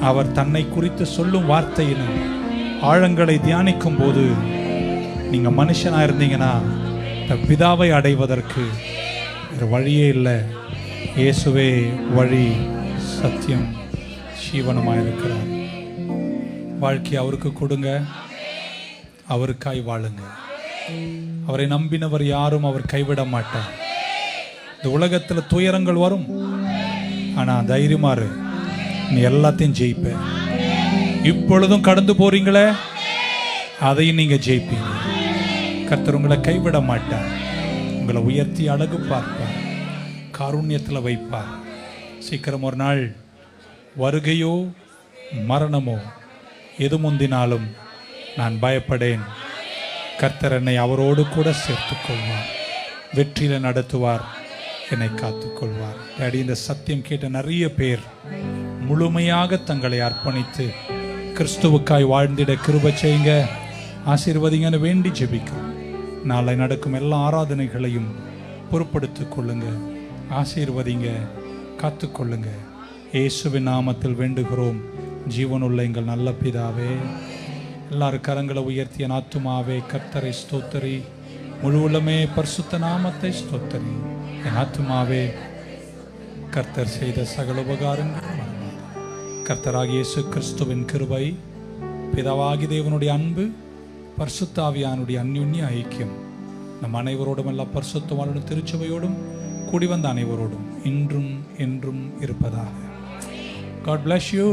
அவர் தன்னை குறித்து சொல்லும் வார்த்தையினும் ஆழங்களை தியானிக்கும் போது நீங்க மனுஷனா இருந்தீங்கன்னா பிதாவை அடைவதற்கு வேறு வழியே இல்லை. இயேசுவே வழி, சத்தியம், ஜீவனமாக இருக்கிறார். வாழ்க்கையை அவருக்கு கொடுங்க, அவருக்காய் வாழுங்க. அவரை நம்பினவர் யாரும் அவர் கைவிட மாட்டார். இந்த உலகத்தில் துயரங்கள் வரும், ஆனால் தைரியமாறு, நீ எல்லாத்தையும் ஜெயிப்ப. இப்பொழுதும் கடந்து போறீங்களே, அதையும் நீங்க ஜெயிப்பீங்க. கர்த்தர் உங்களை கைவிட மாட்டார். உங்களை உயர்த்தி அழகு பார்ப்பார், காருண்யத்தில் வைப்பார். சீக்கிரம் ஒரு நாள் வருகையோ மரணமோ எது முந்தினாலும் நான் பயப்படேன். கர்த்தர் என்னை அவரோடு கூட சேர்த்து கொள்வார், வெற்றியில நடத்துவார், என்னை காத்துக்கொள்வார். டாடி, இந்த சத்தியம் கேட்ட நிறைய பேர் முழுமையாக தங்களை அர்ப்பணித்து கிறிஸ்துவுக்காய் வாழ்ந்திட கிருபை செய்யுங்க, ஆசீர்வதிங்கன்னு வேண்டி ஜெபிக்கிறோம். நாளை நடக்கும் எல்லா ஆராதனைகளையும் பொறுப்படுத்திக் கொள்ளுங்க, ஆசீர்வதிங்க, காத்துக்கொள்ளுங்க. இயேசுவின் நாமத்தில் வேண்டுகிறோம் ஜீவனுள்ள எங்கள் நல்ல பிதாவே. எல்லாரும் கரங்களை உயர்த்திய ஆத்துமாவே கர்த்தரை ஸ்தோத்தரி, முழு உள்ளமே பரிசுத்த நாமத்தை ஸ்தோத்தரி. என் ஆத்துமாவே கர்த்தர் செய்த சகல உபகாரங்கள் மறவாதே. கர்த்தராகிய இயேசு கிறிஸ்துவின் கிருபை, பிதாவாகி தேவனுடைய அன்பு, பரிசுத்த ஆவியானுடைய அந்யுன்ய ஐக்கியம் நம் அனைவரோடும், எல்லா பரிசுத்தவானுடைய திருச்சபையோடும் கூடி வந்த அனைவரோடும் இன்றும் என்றும் இருப்பதாக. God bless you.